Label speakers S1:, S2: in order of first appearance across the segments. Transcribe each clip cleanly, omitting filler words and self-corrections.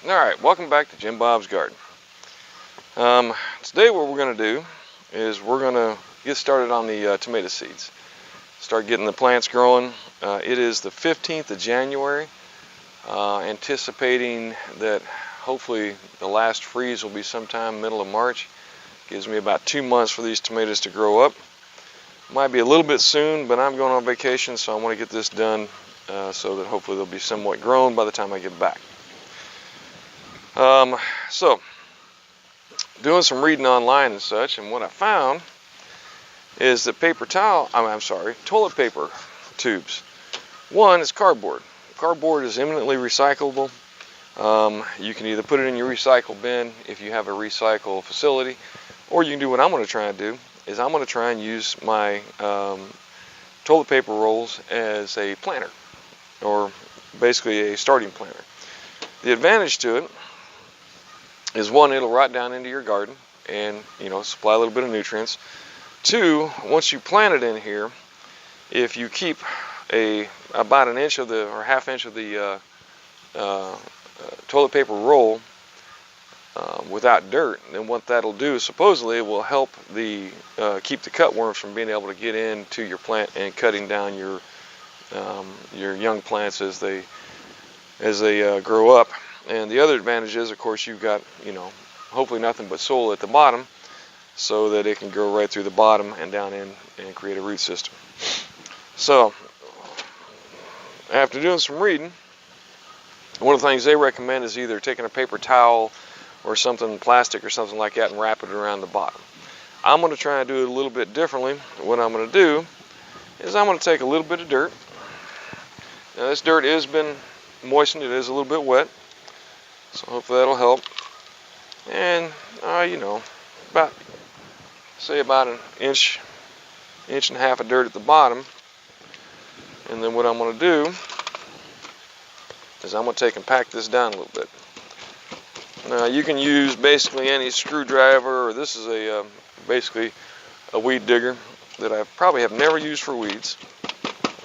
S1: Alright, welcome back to Jim Bob's Garden. Today what we're going to do is we're going to get started on the tomato seeds. Start getting the plants growing. It is the 15th of January. Anticipating that hopefully the last freeze will be sometime middle of March. Gives me about 2 months for these tomatoes to grow up. Might be a little bit soon, but I'm going on vacation, so I want to get this done so that hopefully they'll be somewhat grown by the time I get back. So, doing some reading online and such, and what I found is that toilet paper tubes. One is cardboard. Cardboard is eminently recyclable. You can either put it in your recycle bin if you have a recycle facility, or you can do what I'm going to try and do, is I'm going to try and use my toilet paper rolls as a planter, or basically a starting planter. The advantage to it is, one, it'll rot down into your garden and supply a little bit of nutrients. Two, once you plant it in here, if you keep about an inch of or half inch of the toilet paper roll without dirt, then what that'll do is supposedly it will help keep the cutworms from being able to get into your plant and cutting down your young plants as they grow up. And the other advantage is, of course, you've got hopefully nothing but soil at the bottom, so that it can grow right through the bottom and down in and create a root system. So after doing some reading, one of the things they recommend is either taking a paper towel or something plastic or something like that and wrap it around the bottom. I'm going to try and do it a little bit differently. What I'm going to do is I'm going to take a little bit of dirt. Now this dirt has been moistened, it is a little bit wet, so hopefully that'll help. And about an inch and a half of dirt at the bottom. And then what I'm going to do is I'm going to take and pack this down a little bit. Now you can use basically any screwdriver, or this is basically a weed digger that I probably have never used for weeds,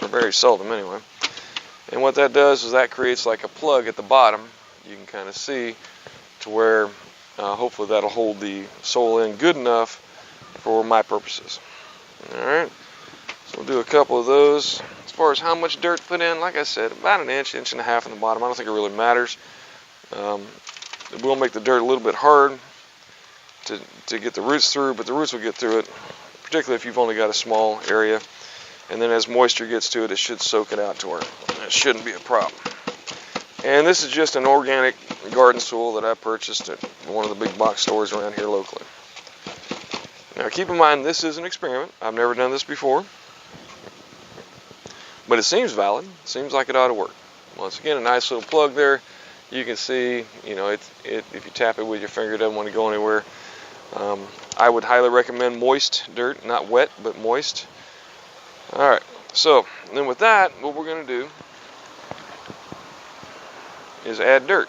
S1: or very seldom anyway. And what that does is that creates like a plug at the bottom. You can kind of see to where hopefully that'll hold the soil in good enough for my purposes. Alright, so we'll do a couple of those. As far as how much dirt to put in, like I said, about an inch and a half in the bottom. I don't think it really matters. It will make the dirt a little bit hard to get the roots through, but the roots will get through it, particularly if you've only got a small area. And then as moisture gets to it, it should soak it out to where it shouldn't be a problem. And this is just an organic garden soil that I purchased at one of the big box stores around here locally. Now keep in mind, this is an experiment. I've never done this before, but it seems valid. It seems like it ought to work. Once again, a nice little plug there. You can see, if you tap it with your finger, it doesn't want to go anywhere. I would highly recommend moist dirt, not wet, but moist. All right, so then with that, what we're going to do is add dirt.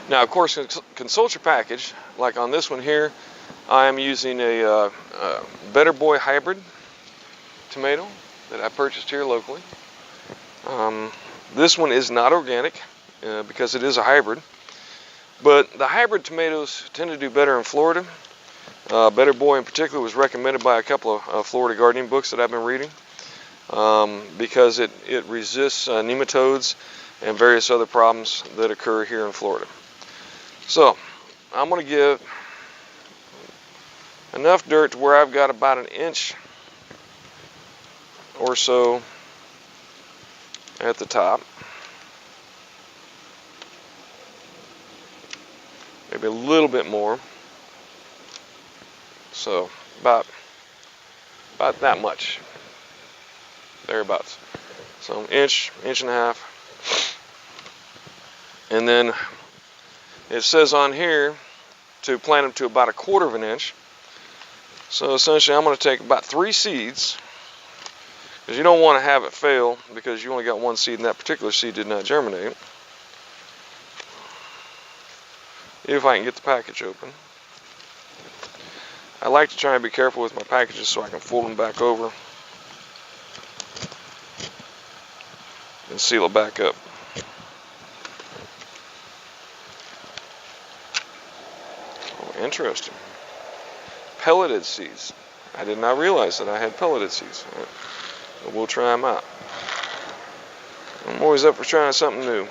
S1: Now, of course, consult your package. Like on this one here, I am using a Better Boy hybrid tomato that I purchased here locally. This one is not organic because it is a hybrid, but the hybrid tomatoes tend to do better in Florida. Better Boy in particular was recommended by a couple of Florida gardening books that I've been reading because it resists nematodes and various other problems that occur here in Florida. So I'm going to give enough dirt to where I've got about an inch or so at the top, maybe a little bit more, so about that much, thereabouts. So inch and a half. And then it says on here to plant them to about 1/4 of an inch. So essentially I'm going to take about 3 seeds, because you don't want to have it fail because you only got 1 seed and that particular seed did not germinate. If I can get the package open. I like to try and be careful with my packages so I can fold them back over and seal it back up. Oh, interesting. Pelleted seeds. I did not realize that I had pelleted seeds. Right. But we'll try them out. I'm always up for trying something new.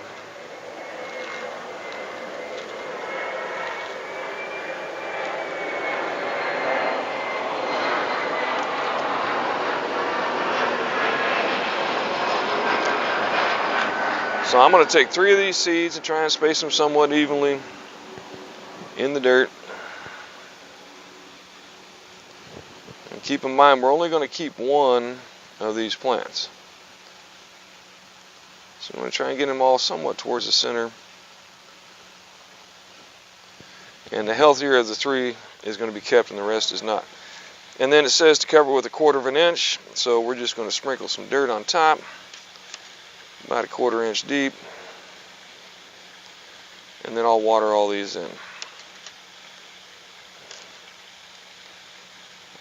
S1: So I'm going to take 3 of these seeds and try and space them somewhat evenly in the dirt. And keep in mind, we're only going to keep 1 of these plants. So I'm going to try and get them all somewhat towards the center. And the healthier of the 3 is going to be kept and the rest is not. And then it says to cover with 1/4 inch. So we're just going to sprinkle some dirt on top. About 1/4 inch deep, and then I'll water all these in.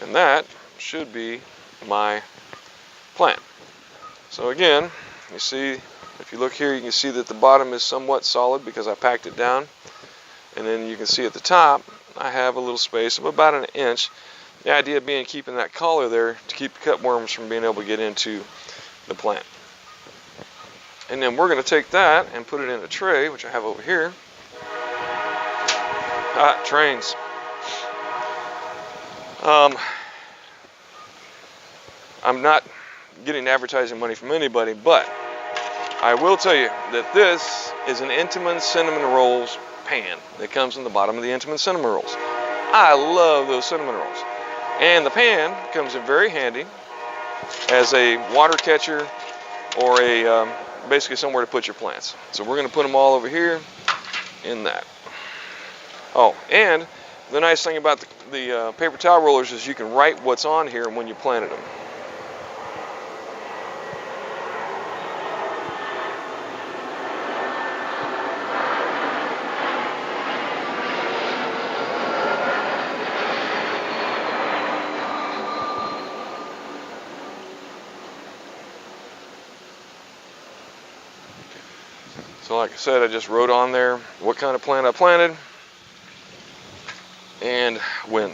S1: And that should be my plant. So again, you see, if you look here, you can see that the bottom is somewhat solid because I packed it down. And then you can see at the top, I have a little space of about 1 inch. The idea being keeping that collar there to keep cutworms from being able to get into the plant. And then we're going to take that and put it in a tray, which I have over here. Trains. I'm not getting advertising money from anybody, but I will tell you that this is an Entenmann cinnamon rolls pan that comes in the bottom of the Entenmann cinnamon rolls. I love those cinnamon rolls. And the pan comes in very handy as a water catcher or a basically somewhere to put your plants. So we're going to put them all over here in that. Oh, and the nice thing about the paper towel rollers is you can write what's on here when you planted them. So like I said, I just wrote on there what kind of plant I planted and when.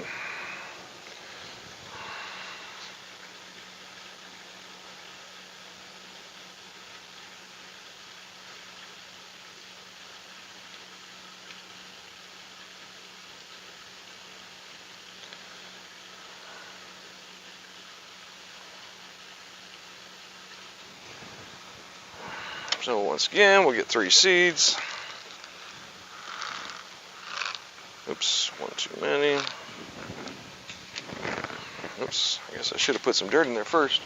S1: So once again, we'll get 3 seeds. Oops, 1 too many. Oops, I guess I should have put some dirt in there first.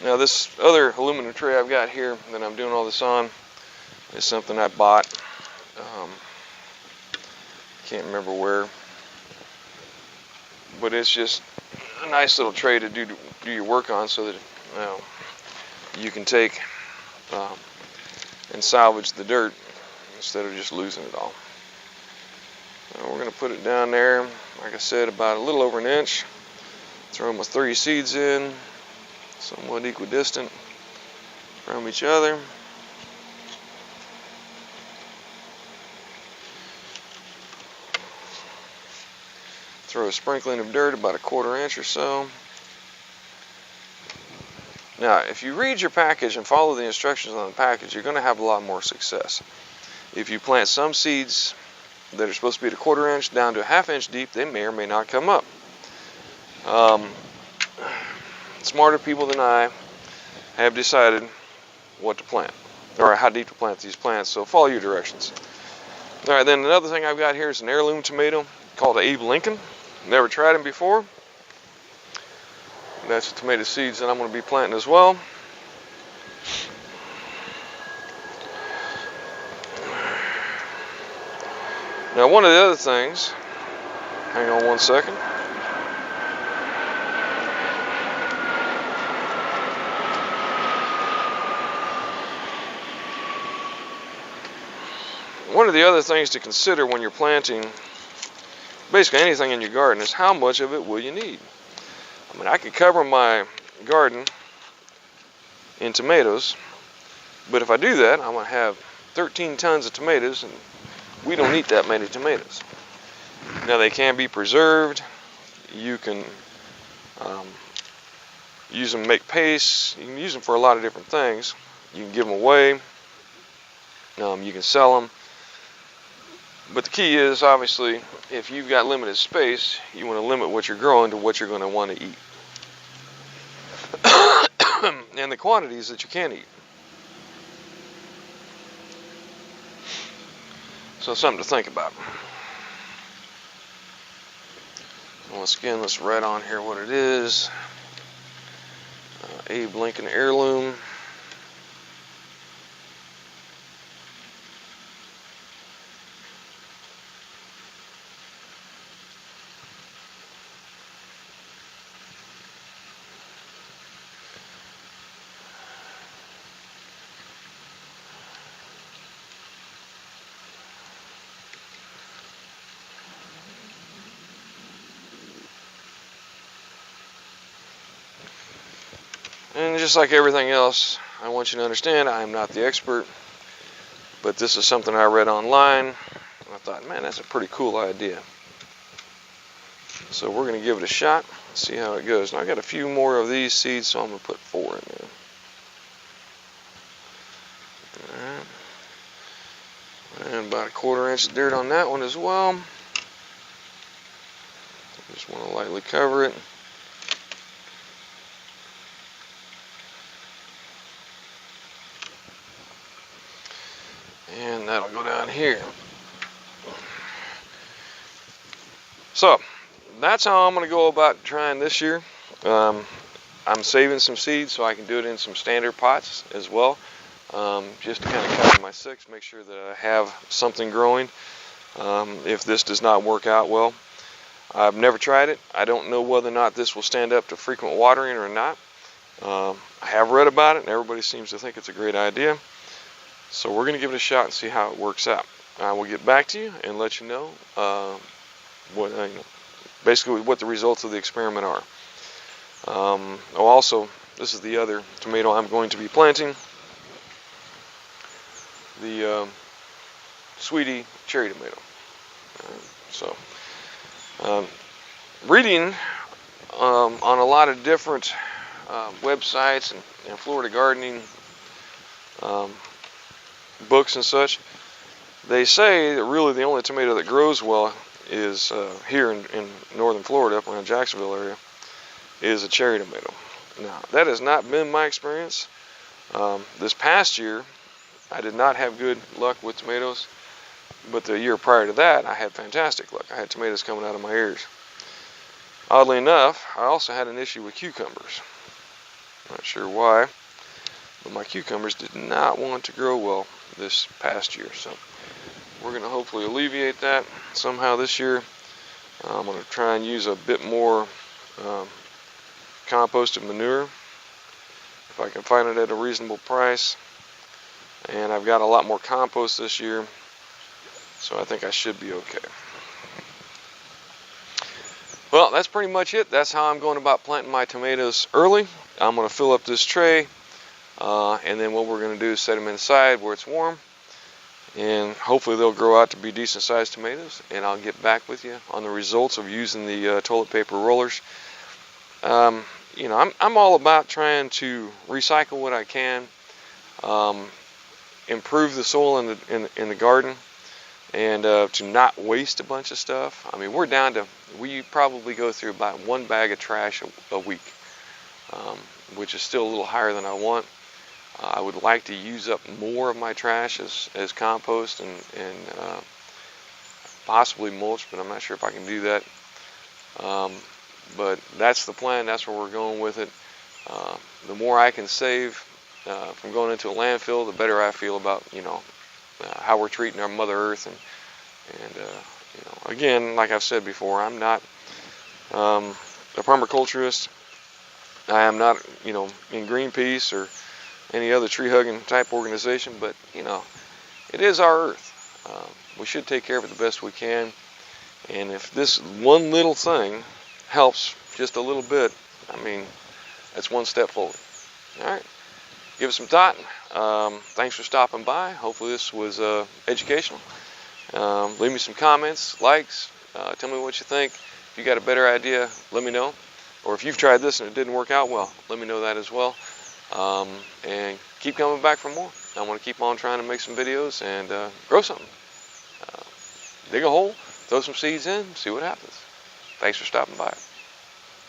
S1: Now this other aluminum tray I've got here that I'm doing all this on is something I bought. Can't remember where, but it's just a nice little tray to do your work on, so that you can take and salvage the dirt instead of just losing it all. Now we're going to put it down there, like I said, about a little over 1 inch. Throw them with 3 seeds in, somewhat equidistant from each other. Throw a sprinkling of dirt about 1/4 inch or so. Now, if you read your package and follow the instructions on the package, you're going to have a lot more success. If you plant some seeds that are supposed to be at 1/4 inch down to 1/2 inch deep, they may or may not come up. Smarter people than I have decided what to plant, or how deep to plant these plants, so follow your directions. All right, then another thing I've got here is an heirloom tomato called Abe Lincoln. Never tried them before. That's the tomato seeds that I'm going to be planting as well. Now, one of the other things, hang on one second. One of the other things to consider when you're planting basically anything in your garden is how much of it will you need. I mean, I could cover my garden in tomatoes, but if I do that, I'm going to have 13 tons of tomatoes, and we don't eat that many tomatoes. Now, they can be preserved. You can use them to make paste. You can use them for a lot of different things. You can give them away. You can sell them. But the key is, obviously, if you've got limited space, you want to limit what you're growing to what you're going to want to eat. And the quantities that you can eat. So something to think about. Once again, let's write on here what it is. Abe Lincoln Heirloom. And just like everything else, I want you to understand I am not the expert, but this is something I read online, and I thought, man, that's a pretty cool idea. So we're going to give it a shot, see how it goes. Now I got a few more of these seeds, so I'm going to put 4 in there. And about a 1/4 inch of dirt on that one as well. Just want to lightly cover it. And that'll go down here. So that's how I'm going to go about trying this year. I'm saving some seeds so I can do it in some standard pots as well, just to kind of cover my 6, make sure that I have something growing if this does not work out well. I've never tried it. I don't know whether or not this will stand up to frequent watering or not. I have read about it, and everybody seems to think it's a great idea. So we're going to give it a shot and see how it works out. I will get back to you and let you know basically what the results of the experiment are. Also, this is the other tomato I'm going to be planting, the Sweetie cherry tomato. Reading on a lot of different websites and Florida gardening books and such, they say that really the only tomato that grows well is here in northern Florida, up around Jacksonville area, is a cherry tomato. Now, that has not been my experience. This past year, I did not have good luck with tomatoes, but the year prior to that, I had fantastic luck. I had tomatoes coming out of my ears. Oddly enough, I also had an issue with cucumbers. Not sure why, but my cucumbers did not want to grow well this past year. So we're going to hopefully alleviate that somehow this year. I'm going to try and use a bit more composted manure if I can find it at a reasonable price. And I've got a lot more compost this year, so I think I should be okay. Well, that's pretty much it. That's how I'm going about planting my tomatoes early. I'm going to fill up this tray, and then what we're going to do is set them inside where it's warm, and hopefully they'll grow out to be decent sized tomatoes, and I'll get back with you on the results of using the toilet paper rollers. You know, I'm all about trying to recycle what I can, improve the soil in the garden, and to not waste a bunch of stuff. I mean, we're down to, we probably go through about 1 bag of trash a week, which is still a little higher than I want. I would like to use up more of my trash as compost and possibly mulch, but I'm not sure if I can do that. But that's the plan. That's where we're going with it. The more I can save from going into a landfill, the better I feel about, you know, how we're treating our Mother Earth And you know, again, like I've said before, I'm not a permaculturist. I am not, you know, in Greenpeace or any other tree-hugging type organization, but you know, it is our earth. We should take care of it the best we can. And if this one little thing helps just a little bit, I mean, that's one step forward. All right, give it some thought. Thanks for stopping by. Hopefully this was educational. Leave me some comments, likes. Tell me what you think. If you got a better idea, let me know. Or if you've tried this and it didn't work out well, let me know that as well. And keep coming back for more. I want to keep on trying to make some videos and grow something. Dig a hole, throw some seeds in, see what happens. Thanks for stopping by.